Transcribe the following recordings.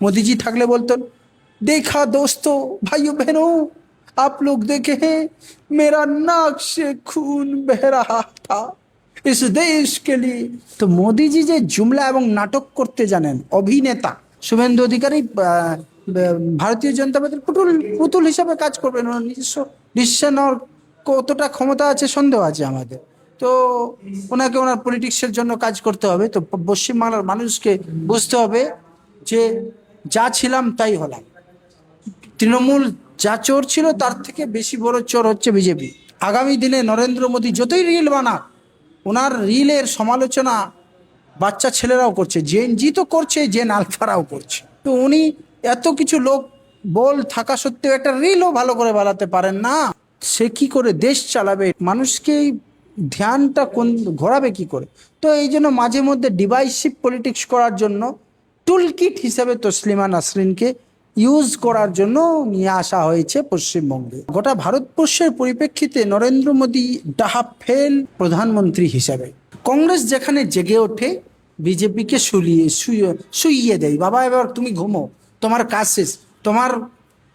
मोदी जी থাকলে বলতেন, देखा दोस्तों भाइयों बहनों आप लोग देखे हैं मेरा नाक से खून बह रहा था इस देश के लिए। তো মোদি জি যে জুমলা এবং নাটক করতে জানেন, অভিনেতা। শুভেন্দু অধিকারী ভারতীয় জনতা পার্টির পুতুল পুতুল হিসাবে কাজ করবেন, ওনার নিজস্ব ডিসিশনের কতটা ক্ষমতা আছে সন্দেহ আছে আমাদের। তো ওনাকে ওনার পলিটিক্সের জন্য কাজ করতে হবে। তো পশ্চিমবাংলার মানুষকে বুঝতে হবে যে যা ছিলাম তাই হলাম। তৃণমূল যা চোর ছিল তার থেকে বেশি বড় চোর হচ্ছে বিজেপি। আগামী দিনে নরেন্দ্র মোদী যতই রিল বানাক, ওনার রিলের সমালোচনা বাচ্চা ছেলেরাও করছে, জেন জি তো করছে, জেন আলফারাও করছে। তো উনি এত কিছু লোক বল থাকা সত্ত্বেও একটা রিলও ভালো করে বানাতে পারেন না। সে কি করে দেশ চালাবে, মানুষকে ধ্যানটা কোন ঘোরাবে কি করে? তো এই জন্য মাঝে মধ্যে ডিভাইসিভ পলিটিক্স করার জন্য টুল কিট হিসাবে তসলিমা নাসরিনকে ইউজ করার জন্য নিয়ে আসা হয়েছে পশ্চিমবঙ্গে। গোটা ভারতবর্ষের পরিপ্রেক্ষিতে নরেন্দ্র মোদী ডাহা ফেল প্রধানমন্ত্রী হিসাবে। কংগ্রেস যেখানে জেগে ওঠে, বিজেপিকে শুইয়ে দেয়, বাবা এবার তুমি ঘুমো, তোমার কাজ শেষ, তোমার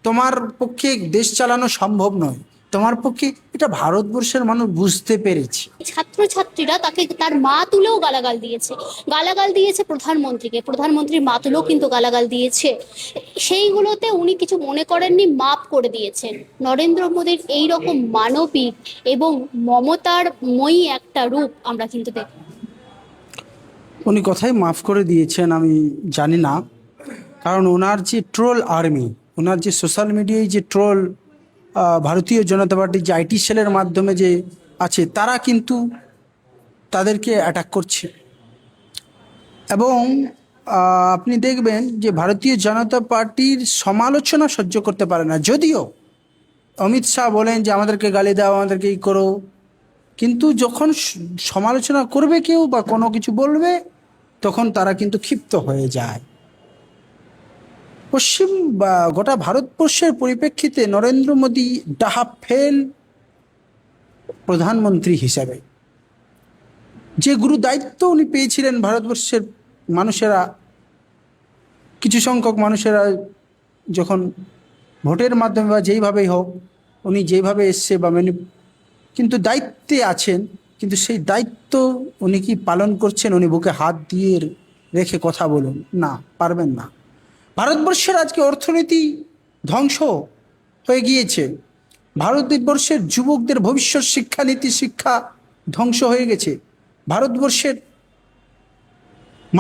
তোমার পক্ষে দেশ চালানো সম্ভব নয়, তোমার পক্ষে। এটা ভারতবর্ষের মানুষ বুঝতে পেরেছে। ছাত্রছাত্রীরা তাকে তার মা তুলেও গালাগাল দিয়েছে প্রধানমন্ত্রীকে, প্রধানমন্ত্রীর মা তুলেও কিন্তু গালাগাল দিয়েছে। সেইগুলোতে উনি কিছু মনে করেননি, মাপ করে দিয়েছেন। নরেন্দ্র মোদীর এইরকম মানবিক এবং মমতার মই একটা রূপ আমরা কিন্তু দেখি। উনি কথাই মাফ করে দিয়েছেন আমি জানি না, কারণ ওনার যে ট্রোল আর্মি, ওনার যে সোশ্যাল মিডিয়ায় যে ট্রোল ভারতীয় জনতা পার্টির যে আইটি সেলের মাধ্যমে যে আছে, তারা কিন্তু তাদেরকে অ্যাটাক করছে। এবং আপনি দেখবেন যে ভারতীয় জনতা পার্টির সমালোচনা সহ্য করতে পারে না। যদিও অমিত শাহ বলেন যে আমাদেরকে গালি দাও, আমাদেরকে এই করো, কিন্তু যখন সমালোচনা করবে কেউ বা কোনো কিছু বলবে, তখন তারা কিন্তু ক্ষিপ্ত হয়ে যায়। পশ্চিম বা গোটা ভারতবর্ষের পরিপ্রেক্ষিতে নরেন্দ্র মোদী ডাহা ফেল প্রধানমন্ত্রী হিসাবে যে গুরু দায়িত্ব উনি পেয়েছিলেন, ভারতবর্ষের মানুষেরা, কিছু সংখ্যক মানুষেরা যখন ভোটের মাধ্যমে বা যেইভাবেই হোক উনি যেইভাবে এসছে বা কিন্তু দায়িত্বে আছেন, কিন্তু সেই দায়িত্ব উনি কি পালন করছেন? উনি বুকে হাত দিয়ে রেখে কথা বলুন, না, পারবেন না। ভারতবর্ষের আজকে অর্থনীতি ধ্বংস হয়ে গিয়েছে, ভারতবর্ষের যুবকদের ভবিষ্যৎ শিক্ষানীতি শিক্ষা ধ্বংস হয়ে গেছে। ভারতবর্ষের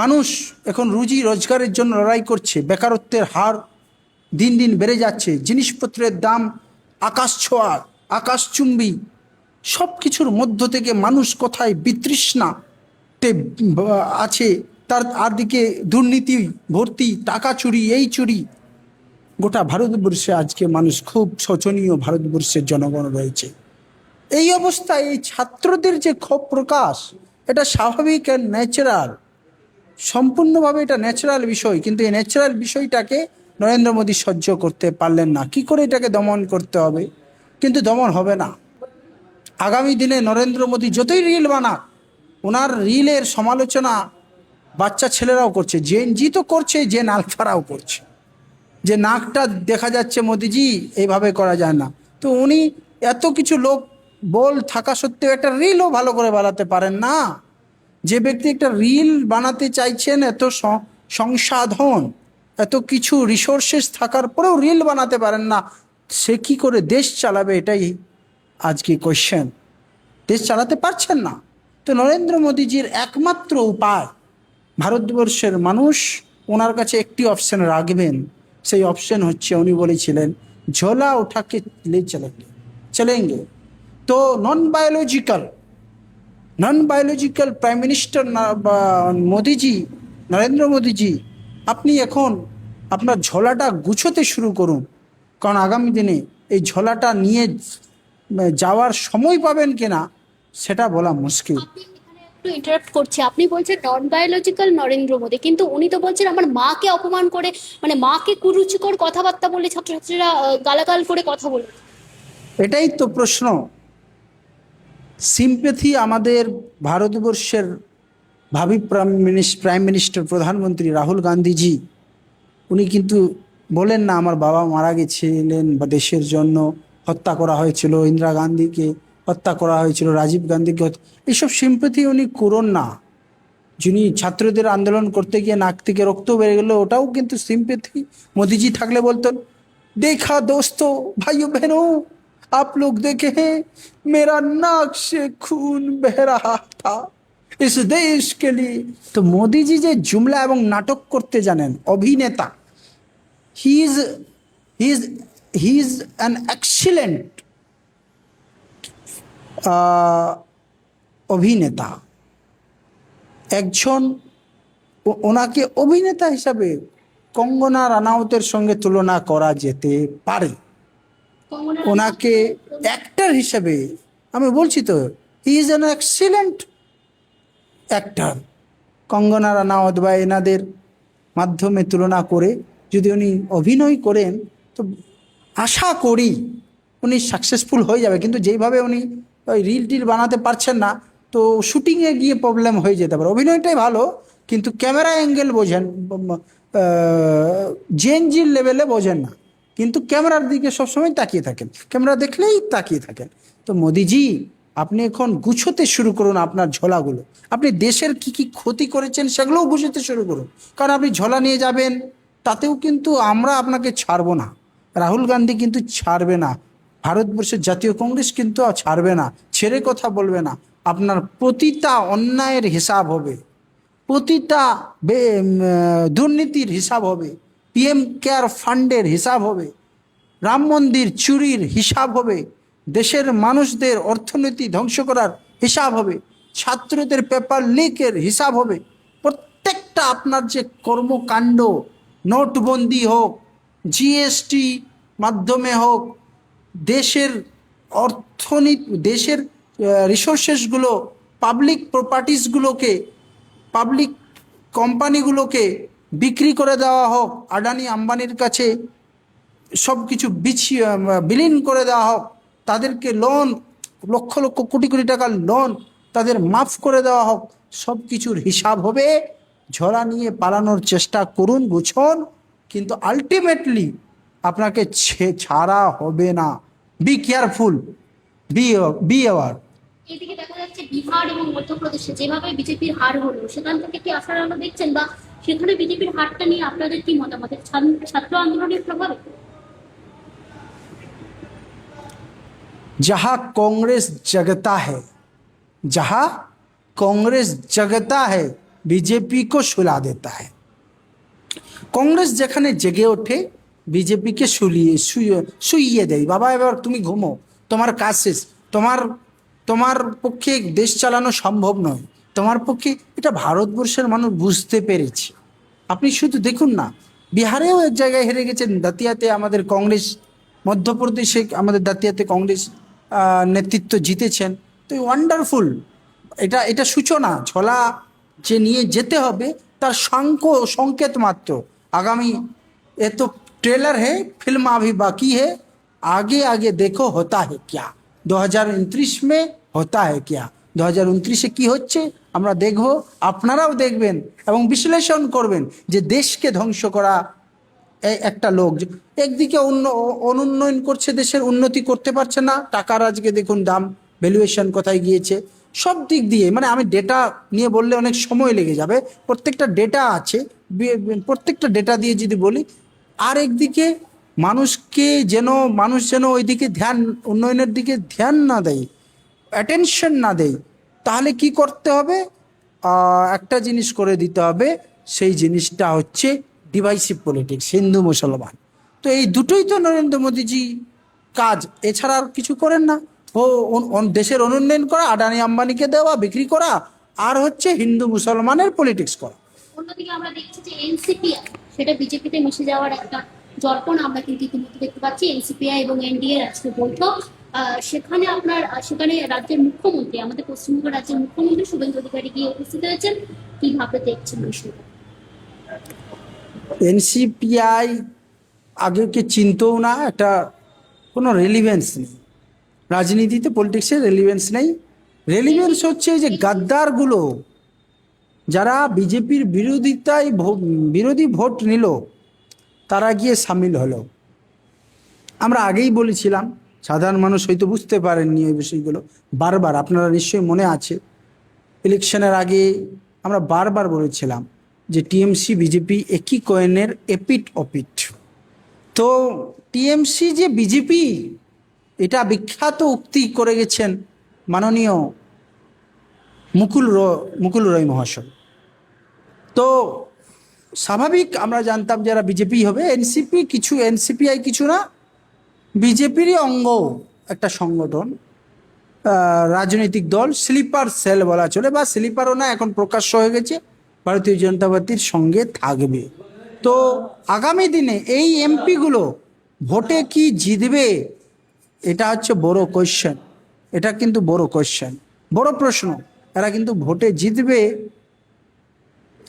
মানুষ এখন রুজি রোজগারের জন্য লড়াই করছে, বেকারত্বের হার দিন দিন বেড়ে যাচ্ছে, জিনিসপত্রের দাম আকাশ ছোঁয়া, আকাশচুম্বী। সব কিছুর মধ্য থেকে মানুষ কোথায় বিতৃষ্ণাতে আছে, তার আদিকে দুর্নীতি ভর্তি, টাকা চুরি, এই চুরি। গোটা ভারতবর্ষে আজকে মানুষ খুব শোচনীয়, ভারতবর্ষের জনগণ রয়েছে। এই অবস্থায় এই ছাত্রদের যে ক্ষোভ প্রকাশ, এটা স্বাভাবিক অ্যান্ড ন্যাচারাল, সম্পূর্ণভাবে এটা ন্যাচারাল বিষয়। কিন্তু এই ন্যাচারাল বিষয়টাকে নরেন্দ্র মোদী সহ্য করতে পারলেন না। কি করে এটাকে দমন করতে হবে? কিন্তু দমন হবে না। আগামী দিনে নরেন্দ্র মোদী যতই রিল বানাক, ওনার রিলের সমালোচনা বাচ্চা ছেলেরাও করছে, জেন জি তো করছে, জেন আলফারাও করছে। যে নাকটা দেখা যাচ্ছে মোদিজি, এইভাবে করা যায় না। তো উনি এত কিছু লোক বল থাকা সত্ত্বেও একটা রিলও ভালো করে বানাতে পারেন না। যে ব্যক্তি একটা রিল বানাতে চাইছেন, এত সংসাধন, এত কিছু রিসোর্সেস থাকার পরেও রিল বানাতে পারেন না, সে কি করে দেশ চালাবে? এটাই আজকে কোয়েশ্চেন। দেশ চালাতে পারছেন না। তো নরেন্দ্র মোদীজির একমাত্র উপায়, ভারতবর্ষের মানুষ ওনার কাছে একটি অপশন রাখবেন। সেই অপশন হচ্ছে, উনি বলেছিলেন ঝোলা উঠাকে লে চলেঙ্গে। তো নন বায়োলজিক্যাল প্রাইম মিনিস্টার মোদিজি, নরেন্দ্র মোদিজি, আপনি এখন আপনার ঝোলাটা গুছোতে শুরু করুন। কারণ আগামী দিনে এই ঝোলাটা নিয়ে যাওয়ার সময় পাবেন কিনা সেটা বলা মুশকিল। একটু ইন্টারাপ্ট করছি, আপনি বলছেন নন বায়োলজিক্যাল নরেন্দ্র মোদী, কিন্তু উনি তো বলছেন আমার মাকে অপমান করে, মানে মাকে কুরুচিকর কথাবার্তা বলে ছাত্রছাত্রীরা গালাগাল করে কথা বলে। এটাই তো প্রশ্ন। সিম্প্যাথি আমাদের ভারতবর্ষের ভাবি প্রাইম মিনিস্টার প্রধানমন্ত্রী রাহুল গান্ধীজি উনি কিন্তু বলেন না আমার বাবা মারা গেছিলেন বা দেশের জন্য হত্যা করা হয়েছিল, ইন্দিরা গান্ধীকে হত্যা করা হয়েছিল, রাজীব গান্ধীকে এইসব সিম্পথি উনি করুন না। যিনি ছাত্রদের আন্দোলন করতে গিয়ে নাক থেকে রক্ত বেড়ে গেল, ওটাও কিন্তু সিম্পথি। মোদিজি থাকলে বলতেন, देखा दोस्तों भाइयों बहनों आप लोग देखे हैं मेरा नाक से खून बह रहा था इस देश के लिए। তো মোদিজি যে জুমলা এবং নাটক করতে জানেন, অভিনেতা, he is he is he is an excellent অভিনেতা। একজন ওনাকে অভিনেতা হিসাবে কঙ্গনা রানাউতের সঙ্গে তুলনা করা যেতে পারে। কঙ্গনা ওনাকে অ্যাক্টর হিসেবে আমি বলছি তো, he is an excellent actor. Kangana Ranaut বা এনাদের মাধ্যমে তুলনা করে যদি উনি অভিনয় করেন তো আশা করি উনি সাকসেসফুল হয়ে যাবে। কিন্তু যেইভাবে উনি ওই রিল টিল বানাতে পারছেন না, তো শুটিংয়ে গিয়ে প্রবলেম হয়ে যেতে পারে। অভিনয়টাই ভালো, কিন্তু ক্যামেরা অ্যাঙ্গেল বোঝেন, জেএনজির লেভেলে বোঝেন না, কিন্তু ক্যামেরার দিকে সবসময় তাকিয়ে থাকেন, ক্যামেরা দেখলেই তাকিয়ে থাকেন। তো মোদিজি, আপনি এখন গুছোতে শুরু করুন আপনার ঝোলাগুলো। আপনি দেশের কি কি ক্ষতি করেছেন সেগুলোও গুছোতে শুরু করুন। কারণ আপনি ঝোলা নিয়ে যাবেন, তাতেও কিন্তু আমরা আপনাকে ছাড়বো না। রাহুল গান্ধী কিন্তু ছাড়বে না, ভারতবর্ষের জাতীয় কংগ্রেস কিন্তু ছাড়বে না, ছেড়ে কথা বলবে না। আপনার প্রতিটা অন্যায়ের হিসাব হবে, প্রতিটা দুর্নীতির হিসাব হবে, পিএম কেয়ার ফান্ডের হিসাব হবে, রাম মন্দির চুরির হিসাব হবে, দেশের মানুষদের অর্থনীতি ধ্বংস করার হিসাব হবে, ছাত্রদের পেপার লিকের হিসাব হবে। প্রত্যেকটা আপনার যে কর্মকাণ্ড, নোটবন্দি হোক, জিএসটি মাধ্যমে হোক, দেশের অর্থনীতি, দেশের রিসোর্সেসগুলো, পাবলিক প্রপার্টিসগুলোকে, পাবলিক কোম্পানিগুলোকে বিক্রি করে দেওয়া হোক, আদানি আম্বানির কাছে সব কিছু বিলীন করে দেওয়া হোক, তাদেরকে লোন, লক্ষ লক্ষ কোটি কোটি টাকার লোন তাদের মাফ করে দেওয়া হোক, সব কিছুর হিসাব হবে। ঝোলা নিয়ে পালানোর চেষ্টা করুন, বুঝুন, কিন্তু আলটিমেটলি আপনাকে ছাড়া হবে না। Be careful, be aware. এদিকে দেখা যাচ্ছে বিহার এবং মধ্যপ্রদেশে যেভাবে বিজেপির হার হলো, সেখান থেকে কি আশার আলো দেখছেন, বা সেখানে বিজেপির হারটা নিয়ে আপনাদের কি মতামত? ছাত্র আন্দোলনের প্রভাবে? जहाँ कांग्रेस जगता है, जहाँ कांग्रेस जगता है, बीजेपी को सुला देता है। কংগ্রেস যেখানে জেগে ওঠে, বিজেপিকে শুইয়ে দেয়। বাবা এবার তুমি ঘুমো, তোমার কাজ শেষ, তোমার তোমার পক্ষে দেশ চালানো সম্ভব নয়, তোমার পক্ষে। এটা ভারতবর্ষের মানুষ বুঝতে পেরেছে। আপনি শুধু দেখুন না, বিহারেও এক জায়গায় হেরে গেছেন, দাতিয়াতে আমাদের কংগ্রেস, মধ্যপ্রদেশে আমাদের দাতিয়াতে কংগ্রেস নেতৃত্ব জিতেছেন। তো ওয়ান্ডারফুল। এটা এটা সূচনা। ঝোলা যে নিয়ে যেতে হবে তার সংকেত মাত্র। आगामी ये तो ट्रेलर है, फिल्म अभी बाकी है, आगे आगे देखो होता है क्या, 2029 में होता है क्या, 2029-এ কি হচ্ছে আমরা দেখব, আপনারাও দেখবেন এবং বিশ্লেষণ করবেন যে দেশকে ধ্বংস করা একটা লোক একদিকে অনুন্নয়ন করছে, দেশের উন্নতি করতে পারছে না, টাকার আজকে দেখুন দাম, ভ্যালুয়েশন কোথায় গিয়েছে, সব দিক দিয়ে। মানে আমি ডেটা নিয়ে বললে অনেক সময় লেগে যাবে, প্রত্যেকটা ডেটা আছে, প্রত্যেকটা ডেটা দিয়ে যদি বলি। আর একদিকে মানুষ যেন ওইদিকে ধ্যান, উন্নয়নের দিকে ধ্যান না দেয়, অ্যাটেনশন না দেয়। তাহলে কি করতে হবে? একটা জিনিস করে দিতে হবে, সেই জিনিসটা হচ্ছে ডিভাইসিভ পলিটিক্স, হিন্দু মুসলমান। তো এই দুটোই তো নরেন্দ্র মোদীজি কাজ, এছাড়া আর কিছু করেন না। দেশের অনুন্নয়ন করা, আদানি আম্বানিকে দেওয়া, বিক্রি করা, আর হচ্ছে হিন্দু মুসলমানের পলিটিক্স করা। অন্যদিকে আমরা দেখছি যে এনসিপিআই, সেটা বিজেপিতে মিশে যাওয়ার একটা জল্পন আমরা কিন্তু ইতিমধ্যে দেখতে পাচ্ছি। এনসিপিআই এবং এনডিএ আজকে বৈঠক, সেখানে রাজ্যের মুখ্যমন্ত্রী, আমাদের পশ্চিমবঙ্গ রাজ্যের মুখ্যমন্ত্রী শুভেন্দু অধিকারী গিয়ে উপস্থিত হয়েছেন। কিভাবে দেখছেন বিষয়টা? এনসিপিআই আগেকে চিনতেও না, একটা কোনো রেলিভেন্স নেই রাজনীতিতে, পলিটিক্সের রেলিভেন্স নেই। রেলিভেন্স হচ্ছে যে গাদ্দারগুলো যারা বিজেপির বিরোধী ভোট নিল, তারা গিয়ে সামিল হলো। আমরা আগেই বলেছিলাম, সাধারণ মানুষ হয়তো বুঝতে পারেননি এই বিষয়গুলো, বারবার, আপনারা নিশ্চয়ই মনে আছে, ইলেকশনের আগে আমরা বারবার বলেছিলাম যে টিএমসি বিজেপি একই কয়েনের এপিট ওপিট। তো টিএমসি যে বিজেপি, এটা বিখ্যাত উক্তি করে গেছেন মাননীয় মুকুল রয় মহাশয়। তো স্বাভাবিক আমরা জানতাম যারা বিজেপি হবে, এনসিপি কিছু, এনসিপিআই কিছু না, বিজেপিরই অঙ্গ একটা সংগঠন, রাজনৈতিক দল, স্লিপার সেল বলা চলে, বা স্লিপারও না, এখন প্রকাশ্য হয়ে গেছে, ভারতীয় জনতা পার্টির সঙ্গে থাকবে। তো আগামী দিনে এই এমপিগুলো ভোটে কি জিতবে, এটা হচ্ছে বড় কোয়েশ্চেন। এটা কিন্তু বড় কোয়েশ্চেন, বড় প্রশ্ন। এরা কিন্তু ভোটে জিতবে,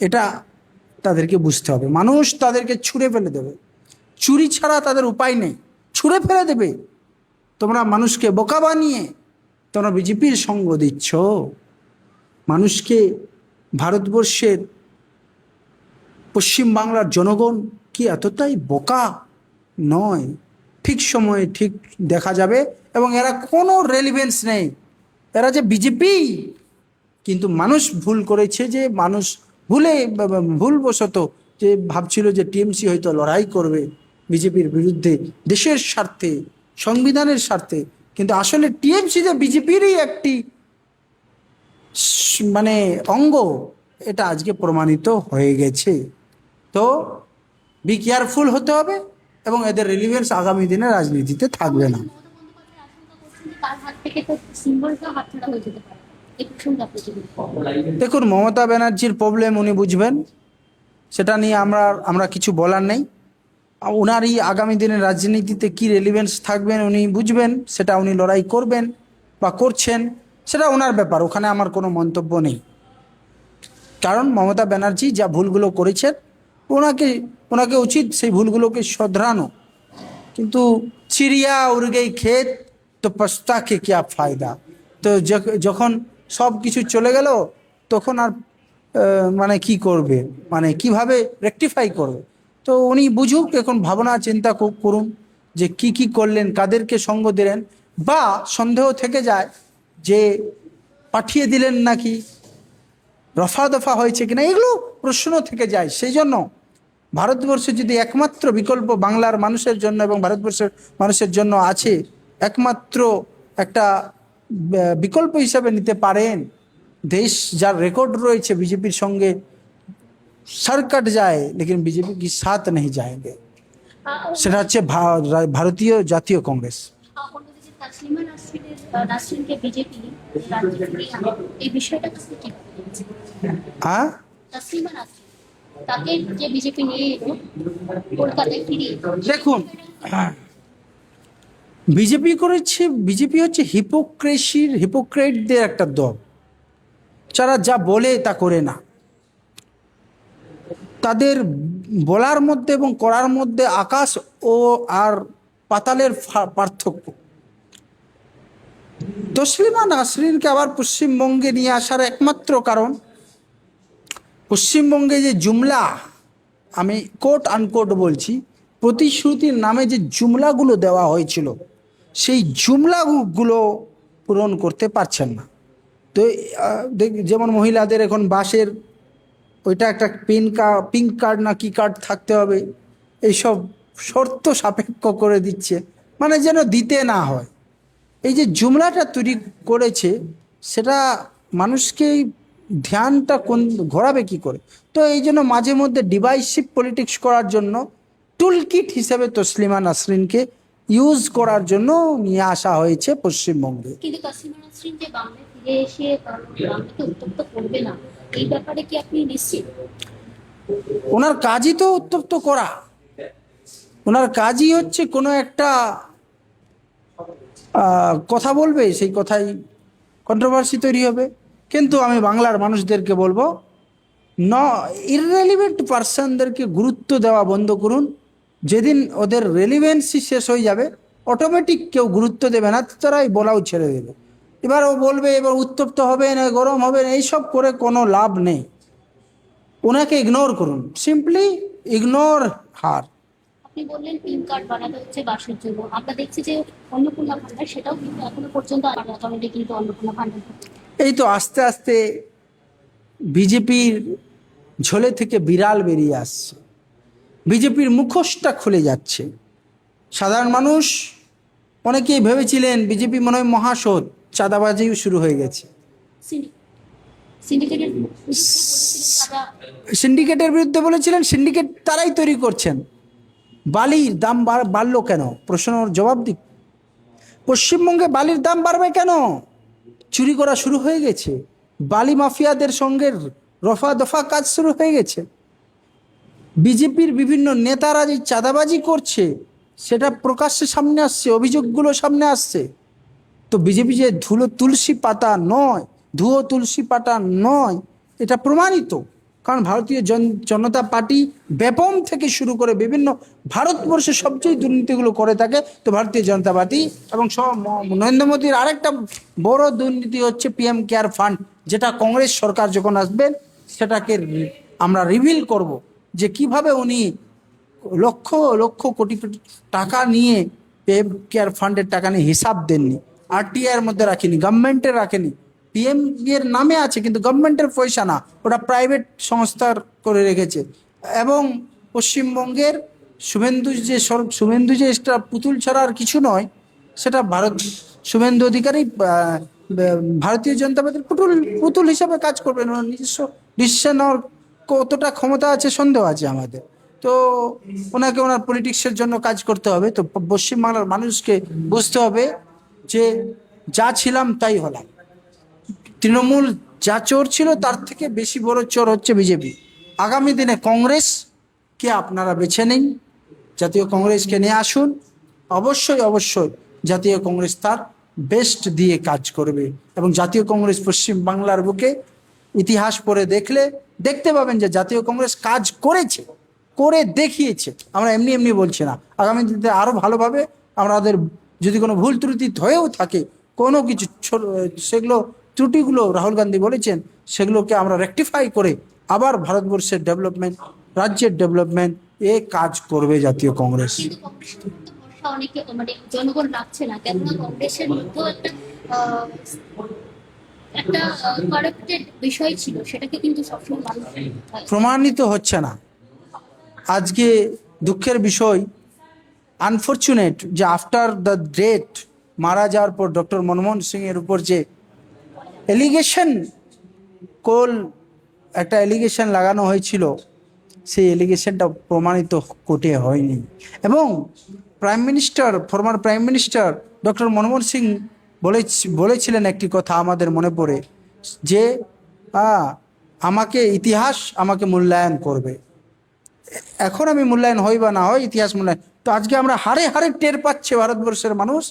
এটা তাদেরকে বুঝতে হবে। মানুষ তাদেরকে ছুঁড়ে ফেলে দেবে, চুরি ছাড়া তাদের উপায় নেই, ছুঁড়ে ফেলে দেবে। তোমরা মানুষকে বোকা বানিয়ে তোমরা বিজেপির সঙ্গ দিচ্ছ। মানুষকে, ভারতবর্ষের পশ্চিমবাংলার জনগণ কি এতটাই বোকা নয়? ঠিক সময়ে ঠিক দেখা যাবে, এবং এরা কোনো রেলিভেন্স নেই, এরা যে বিজেপি। কিন্তু মানুষ ভুল করেছে, যে মানুষ ভুলবশত যে ভাবছিল যে টিএমসি হয়তো লড়াই করবে বিজেপির বিরুদ্ধে দেশের স্বার্থে, সংবিধানের স্বার্থে, কিন্তু আসলে টিএমসি যে বিজেপিরই একটি মানে অঙ্গ, এটা আজকে প্রমাণিত হয়ে গেছে। তো বি কেয়ারফুল হতে হবে, এবং এদের রিলিভেন্স আগামী দিনে রাজনীতিতে থাকবে না। তার হাত থেকে তো সিম্বলটা হাতছাড়া হয়ে যেতে পারে, এই প্রসঙ্গে আপনি কি বলবেন? দেখুন, মমতা ব্যানার্জির প্রবলেম উনি বুঝবেন, সেটা নিয়ে আমরা কিছু বলার নেই। উনারই আগামী দিনের রাজনীতিতে কি রেলিভেন্স থাকবেন উনি বুঝবেন, সেটা উনি লড়াই করবেন বা করছেন, সেটা ওনার ব্যাপার, ওখানে আমার কোনো মন্তব্য নেই। কারণ মমতা ব্যানার্জি যা ভুলগুলো করেছেন, ওনাকে উচিত সেই ভুলগুলোকে শোধরানো। কিন্তু চিড়িয়া উড় গই ক্ষেত তো পস্তা কে क्या ফায়দা। তো যখন সব কিছু চলে গেল, তখন আর মানে কি করবে, মানে কিভাবে রেকটিফাই করবে? তো উনি বুঝুক, এখন ভাবনা চিন্তা করুন যে কি কি করলেন, কাদেরকে সঙ্গ দিলেন, বা সন্দেহ থেকে যায় যে পাঠিয়ে দিলেন নাকি, রফা দফা হয়েছে কিনা, এগুলো প্রশ্ন থেকে যায়। সেই জন্য ভারতবর্ষে যদি একমাত্র বিকল্প বাংলার মানুষের জন্য এবং ভারতবর্ষের মানুষের জন্য আছে, একমাত্র একটা বিকল্প হিসাবে নিতে পারেন, দেশ যার রেকর্ড রয়েছে बीजेपी সঙ্গে सर कट जाए लेकिन बीजेपी की साथ नहीं जाएंगे, সেটা হচ্ছে ভারতীয় জাতীয় কংগ্রেস। অন্যদিকে তাসলিমা নাসরিনকে বিজেপি এই বিষয়টা আপনি কি বলছেন? হ্যাঁ, তাসলিমা নাসরিন তাকে যে বিজেপি নিয়ে এলো কলকাতায় ফিরিয়ে, দেখুন, বিজেপি করেছে, বিজেপি হচ্ছে হিপোক্রেটদের একটা দল, যারা যা বলে তা করে না। তাদের বলার মধ্যে এবং করার মধ্যে আকাশ ও আর পাতালের পার্থক্য। তসলিমা নাসরিনকে আবার পশ্চিমবঙ্গে নিয়ে আসার একমাত্র কারণ, পশ্চিমবঙ্গে যে জুমলা, আমি কোট আনকোট বলছি, প্রতিশ্রুতির নামে যে জুমলাগুলো দেওয়া হয়েছিল, সেই জুমলাগুলো পূরণ করতে পারছেন না। তো যেমন মহিলাদের এখন বাসের ওইটা একটা পিঙ্ক কার্ড না কি কার্ড থাকতে হবে, এইসব শর্ত সাপেক্ষ করে দিচ্ছে, মানে যেন দিতে না হয়। এই যে জুমলাটা তৈরি করেছে, সেটা মানুষকে ধ্যানটা ঘোরাবে কি করে? তো এই জন্য মাঝে মধ্যে ডিভাইসিভ পলিটিক্স করার জন্য টুলকিট হিসেবে তসলিমা নাসরিনকে ইউজ করার জন্য নিয়ে আসা হয়েছে পশ্চিমবঙ্গে। কিন্তু তাসলিমা নাসরিন যে বাংলায় ফিরে এসে বাংলাকে উত্তপ্ত করবে না, এই ব্যাপারে কি আপনি নিশ্চিত? ওনার কাজই তো উত্তপ্ত করা, ওনার কাজই হচ্ছে কোনো একটা কথা বলবে, সেই কথাই কন্ট্রোভার্সি তৈরি হবে। কিন্তু আমি বাংলার মানুষদেরকে বলবো, ইররেলিভেন্ট পার্সনদেরকে গুরুত্ব দেওয়া বন্ধ করুন। যেদিন ওদের রেলিভেন্সি শেষ হয়ে যাবে, অটোমেটিক কেউ গুরুত্ব দেবে না, তারাই বলাও ছেড়ে দেবে। এবার ও বলবে, এবার উত্তপ্ত হবে না, গরম হবে না, এইসব করে কোনো লাভ নেই। ওনাকে ইগনোর করুন, সিম্পলি ইগনোর হার। আপনি বললেন পিন কার্ড বানাতে হচ্ছে বাসের জন্য, আমরা দেখছি যে অন্নপূর্ণা ভান্ডার সেটাও কিন্তু এখনো পর্যন্ত অলরেডি কিন্তু অন্নপূর্ণা ভান্ডার হচ্ছে। এই তো আস্তে আস্তে বিজেপির ঝোলে থেকে বিড়াল বেরিয়ে আসছে, বিজেপির মুখোশটা খুলে যাচ্ছে। সাধারণ মানুষ অনেকেই ভেবেছিলেন বিজেপি মনে হয় মহাসৎ, চাঁদাবাজিও শুরু হয়ে গেছে। সিন্ডিকেটের সিন্ডিকেটের বিরুদ্ধে বলেছিলেন, সিন্ডিকেট তারাই তৈরি করছেন। বালির দাম বাড়লো কেন? প্রশ্নের জবাব দিক। পশ্চিমবঙ্গে বালির দাম বাড়বে কেন? চুরি করা শুরু হয়ে গেছে, বালি মাফিয়াদের সঙ্গে রফা দফা কাজ শুরু হয়ে গেছে। বিজেপির বিভিন্ন নেতারা যে চাঁদাবাজি করছে সেটা প্রকাশ্যে সামনে আসছে, অভিযোগগুলো সামনে আসছে। তো বিজেপি যে ধুলো তুলসী পাতা নয়, ধুয়ো তুলসী পাতা নয়, এটা প্রমাণিত। কারণ ভারতীয় জনতা পার্টি ব্যাপম থেকে শুরু করে বিভিন্ন ভারতবর্ষের সবচেয়ে দুর্নীতিগুলো করে থাকে তো ভারতীয় জনতা পার্টি। এবং নরেন্দ্র মোদীর আরেকটা বড় দুর্নীতি হচ্ছে পিএম কেয়ার ফান্ড, যেটা কংগ্রেস সরকার যখন আসবেন সেটাকে আমরা রিভিল করব যে কিভাবে উনি লক্ষ লক্ষ কোটি কোটি টাকা নিয়ে পিএম কেয়ার ফান্ডের টাকা নিয়ে হিসাব দেননি, আরটিআই এর মধ্যে রাখেনি, গভর্নমেন্টের রাখেনি। পিএম এর নামে আছে কিন্তু গভর্নমেন্টের পয়সা না, ওটা প্রাইভেট সংস্থার করে রেখেছে। এবং পশ্চিমবঙ্গের শুভেন্দু যে একটা পুতুল ছাড়া আর কিছু নয়, সেটা শুভেন্দু অধিকারী ভারতীয় জনতা পার্টির পুতুল হিসাবে কাজ করবেন। ওনার নিজস্ব ডিসিশন নেওয়ার কতটা ক্ষমতা আছে সন্দেহ আছে আমাদের। তো ওনাকে ওনার পলিটিক্সের জন্য কাজ করতে হবে। তো পশ্চিমবাংলার মানুষকে বুঝতে হবে যে যা ছিলাম তাই হলাম। তৃণমূল যা চোর ছিল তার থেকে বেশি বড় চোর হচ্ছে বিজেপি। আগামী দিনে কংগ্রেসকে আপনারা বেছে নিন, জাতীয় কংগ্রেসকে নিয়ে আসুন। অবশ্যই অবশ্যই জাতীয় কংগ্রেস তার বেস্ট দিয়ে কাজ করবে এবং জাতীয় কংগ্রেস পশ্চিম বাংলার বুকে ইতিহাস পড়ে দেখতে পাবেন যে জাতীয় কংগ্রেস কাজ করেছে, করে দেখিয়েছে। আমরা এমনি এমনি বলছি না, আগামী দিনে আরও ভালোভাবে আমাদের যদি কোনো ভুল ত্রুটি হয়েও থাকে কোনো কিছু সেগুলো ত্রুটিগুলো রাহুল গান্ধী বলেছেন সেগুলোকে আমরা রেকটিফাই করে আবার ভারতবর্ষের ডেভেলপমেন্ট, রাজ্যের ডেভেলপমেন্ট এ কাজ করবে জাতীয় কংগ্রেস। কিন্তু কংগ্রেসের মধ্যে ভরসা অনেকে মানে জনগণ রাখছে না, কেননা কংগ্রেসের মধ্যেও একটা কারাপ্টেড বিষয় ছিল, সেটাকে কিন্তু সবসময় মানুষ প্রমাণিত হচ্ছে না। আজকে দুঃখের বিষয়, আনফর্চুনেট, যে আফটার দ্য ডেট মারা যাওয়ার পর ডক্টর মনমোহন সিং এর উপর যে এলিগেশন একটা এলিগেশন লাগানো হয়েছিল, সেই এলিগেশনটা প্রমাণিত কোর্টে হয়নি। এবং former prime minister doctor Manmohan Singh বলেছিলেন একটি কথা আমাদের মনে পড়ে যে ইতিহাস আমাকে মূল্যায়ন করবে। এখন আমি মূল্যায়ন হই বা না হয়, ইতিহাস মূল্যায়ন। তো আজকে আমরা হারে হারে টের পাচ্ছে ভারতবর্ষের মানুষ